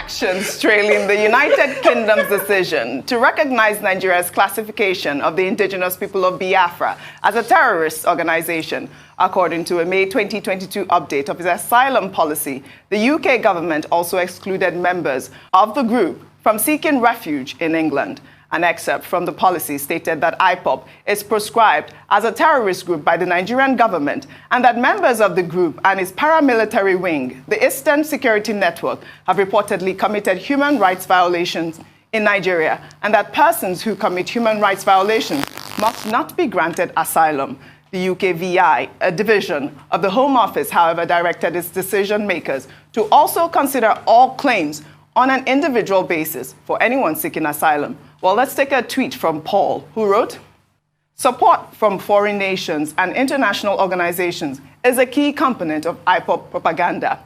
Reactions trailing the United Kingdom's decision to recognize Nigeria's classification of the indigenous people of Biafra as a terrorist organization. According to a May 2022 update of its asylum policy, the UK government also excluded members of the group from seeking refuge in England. An excerpt from the policy stated that IPOB is proscribed as a terrorist group by the Nigerian government and that members of the group and its paramilitary wing, the Eastern Security Network, have reportedly committed human rights violations in Nigeria and that persons who commit human rights violations must not be granted asylum. The UKVI, a division of the Home Office, however, directed its decision makers to also consider all claims on an individual basis for anyone seeking asylum. Well, let's take a tweet from Paul, who wrote, "Support from foreign nations and international organizations is a key component of IPOB propaganda.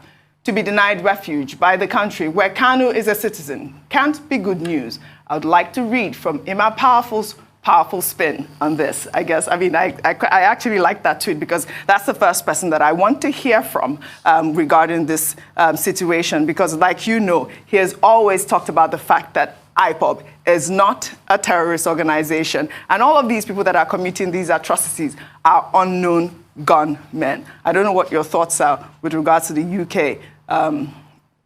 To be denied refuge by the country where Kanu is a citizen can't be good news." I would like to read from Emma Powerful's powerful spin on this, I guess. I mean, I actually like that tweet because that's the first person that I want to hear from regarding this situation, because like you know, he has always talked about the fact that IPOB is not a terrorist organization, and all of these people that are committing these atrocities are unknown gunmen. I don't know what your thoughts are with regards to the UK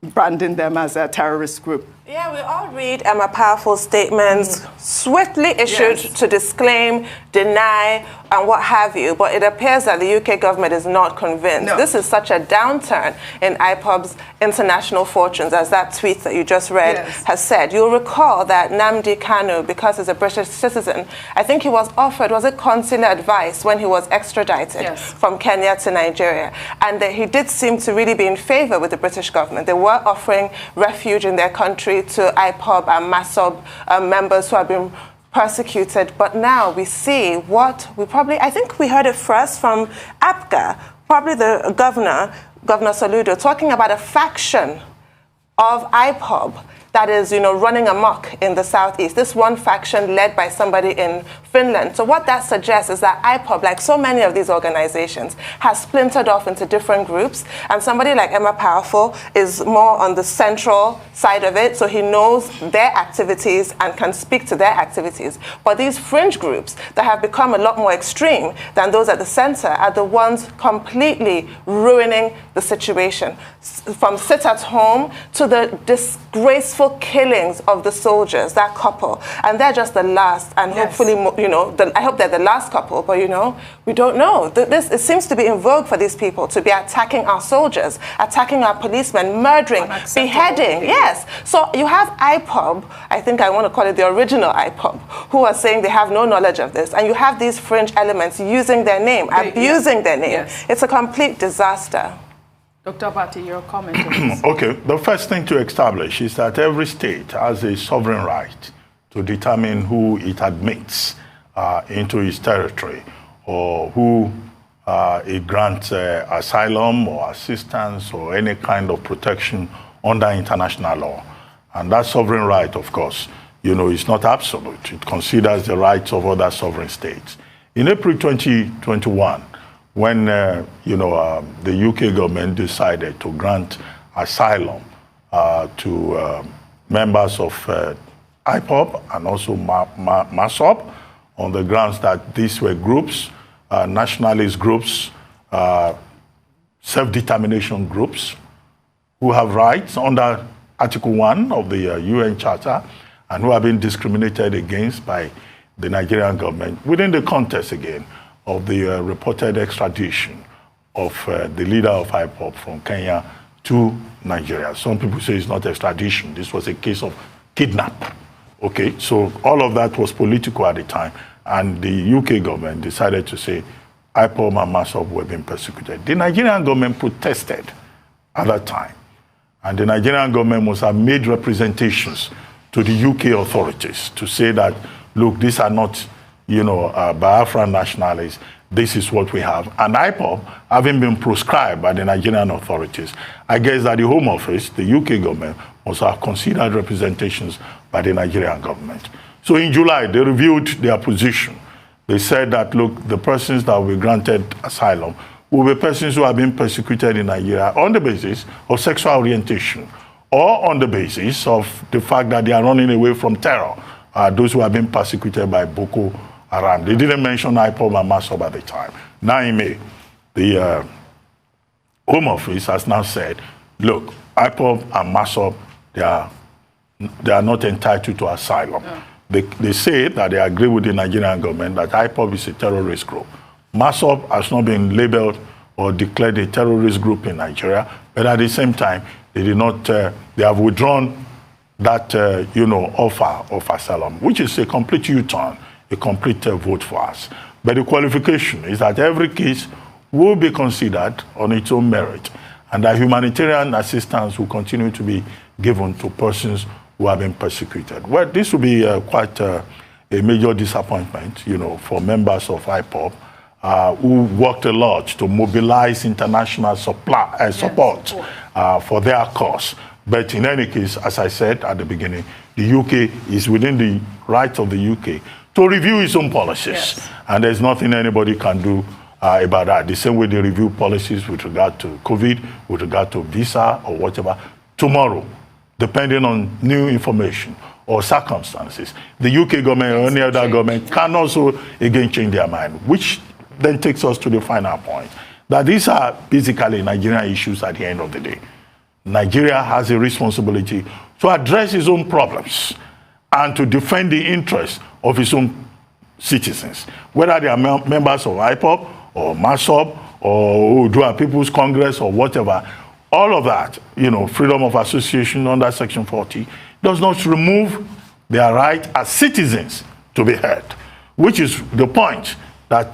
branding them as a terrorist group. Yeah, we all read Emma Powerful's statements, swiftly issued to disclaim, deny, and what have you, but it appears that the UK government is not convinced. No. This is such a downturn in IPOB's international fortunes, as that tweet that you just read has said. You'll recall that Nnamdi Kanu, because he's a British citizen, I think he was offered, was it consular advice when he was extradited from Kenya to Nigeria, and he did seem to really be in favor with the British government. They were offering refuge in their country to IPOB and MASOB members who have been persecuted. But now we see what we I think we heard it first from APGA, probably the Governor Soludo, talking about a faction of IPOB that is, running amok in the southeast. This one faction led by somebody in Finland. So what that suggests is that IPOB, like so many of these organizations, has splintered off into different groups. And somebody like Emma Powerful is more on the central side of it, so he knows their activities and can speak to their activities. But these fringe groups that have become a lot more extreme than those at the center are the ones completely ruining the situation. From sit at home to the disgraceful killings of the soldiers, that couple, and they're just the last, and hopefully, I hope they're the last couple, but we don't know. It seems to be in vogue for these people to be attacking our soldiers, attacking our policemen, murdering, beheading. Yes. So you have IPOB, I think I want to call it the original IPOB, who are saying they have no knowledge of this, and you have these fringe elements using their name, abusing their name. Yes. It's a complete disaster. Dr. Bati, your comment on this. Okay, the first thing to establish is that every state has a sovereign right to determine who it admits into its territory, or who it grants asylum or assistance or any kind of protection under international law. And that sovereign right, of course, is not absolute. It considers the rights of other sovereign states. In April 2021, when the UK government decided to grant asylum to members of IPOB and also MASOB on the grounds that these were groups, nationalist groups, self-determination groups, who have rights under Article 1 of the UN Charter and who have been discriminated against by the Nigerian government within the context, again, of the reported extradition of the leader of IPOB from Kenya to Nigeria. Some people say it's not extradition. This was a case of kidnap. Okay, so all of that was political at the time, and the UK government decided to say IPOB and MASOB were being persecuted. The Nigerian government protested at that time, and the Nigerian government must have made representations to the UK authorities to say that, look, these are not Biafran nationalists, this is what we have. And IPOB, having been proscribed by the Nigerian authorities, I guess that the Home Office, the UK government, must have considered representations by the Nigerian government. So in July, they reviewed their position. They said that, look, the persons that will be granted asylum will be persons who have been persecuted in Nigeria on the basis of sexual orientation or on the basis of the fact that they are running away from terror, those who have been persecuted by Boko Haram. They didn't mention IPOB and MASOB at the time. Now in May, the Home Office has now said, look, IPOB and MASOB, they are not entitled to asylum. Yeah. They say that they agree with the Nigerian government that IPOB is a terrorist group. MASOB has not been labeled or declared a terrorist group in Nigeria, but at the same time, they did not. They have withdrawn that offer of asylum, which is a complete U-turn, a complete vote for us. But the qualification is that every case will be considered on its own merit, and that humanitarian assistance will continue to be given to persons who have been persecuted. Well, this will be quite a major disappointment, for members of IPOB who worked a lot to mobilize international support for their cause. But in any case, as I said at the beginning, the UK is within the right of the UK to review its own policies, and there's nothing anybody can do about that. The same way they review policies with regard to COVID, with regard to visa or whatever. Tomorrow, depending on new information or circumstances, the UK government or any other government can also again change their mind, which then takes us to the final point, that these are basically Nigerian issues at the end of the day. Nigeria has a responsibility to address its own problems and to defend the interests of its own citizens, whether they are members of IPOB or MASOB or Oodua People's Congress or whatever. All of that, freedom of association under Section 40, does not remove their right as citizens to be heard, which is the point that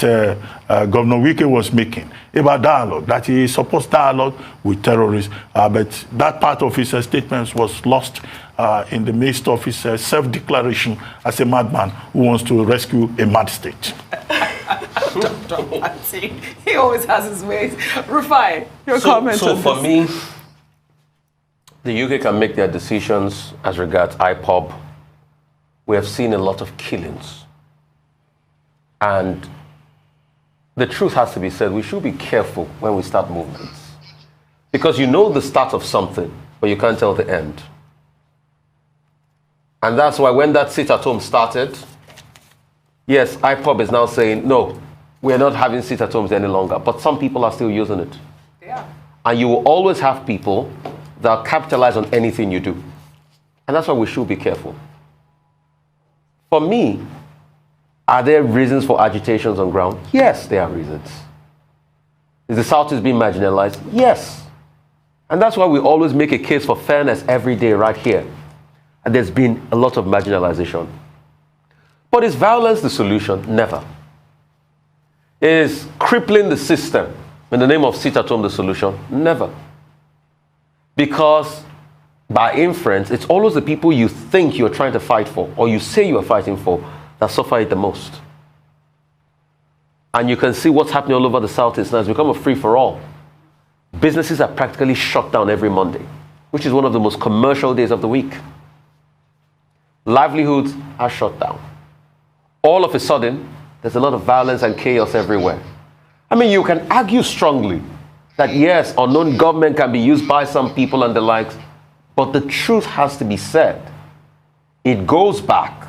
Governor Wike was making about dialogue, that he supports dialogue with terrorists, but that part of his statements was lost in the midst of his self-declaration as a madman who wants to rescue a mad state. He always has his ways. Rufai, your comments on this. So for me, the UK can make their decisions as regards IPOB. We have seen a lot of killings. And the truth has to be said, we should be careful when we start movements. Because you know the start of something, but you can't tell the end. And that's why when that sit-at-home started, yes, IPOB is now saying, no, we're not having sit-at-homes any longer, but some people are still using it. Yeah. And you will always have people that capitalize on anything you do. And that's why we should be careful. For me, are there reasons for agitations on ground? Yes, there are reasons. Is the Southeast being marginalized? Yes. And that's why we always make a case for fairness every day right here. And there's been a lot of marginalization. But is violence the solution? Never. Is crippling the system in the name of sit-at-home the solution? Never. Because by inference, it's always the people you think you're trying to fight for or you say you're fighting for that suffer it the most. And you can see what's happening all over the Southeast now. It's become a free-for-all. Businesses are practically shut down every Monday, which is one of the most commercial days of the week. Livelihoods are shut down. All of a sudden, there's a lot of violence and chaos everywhere. I mean, you can argue strongly that yes, unknown government can be used by some people and the likes, but the truth has to be said. It goes back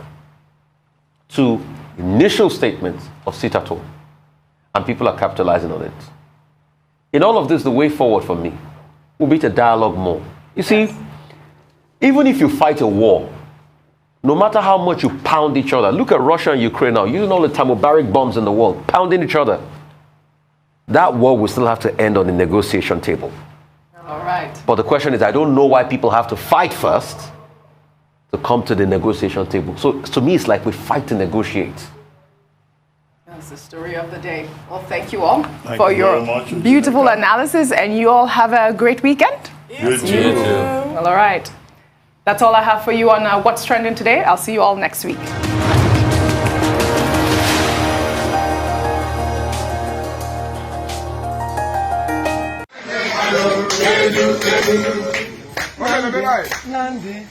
to initial statements of sit-at-home, and people are capitalizing on it. In all of this, the way forward for me will be to dialogue more. You see, even if you fight a war, no matter how much you pound each other, look at Russia and Ukraine now, using all the thermobaric bombs in the world, pounding each other. That war will still have to end on the negotiation table. All right. But the question is, I don't know why people have to fight first to come to the negotiation table. So to me, it's like we fight to negotiate. That's the story of the day. Well, thank you all for your beautiful analysis, and you all have a great weekend. Yes, you too. Well, all right. That's all I have for you on What's Trending today. I'll see you all next week. Nandi,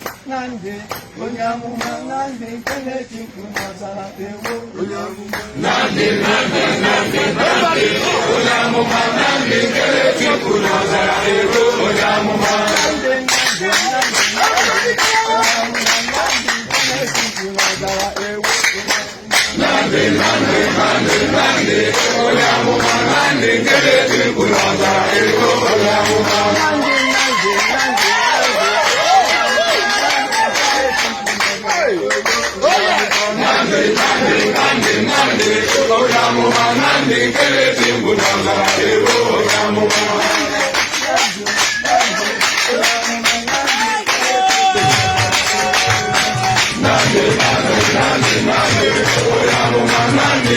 Nandi,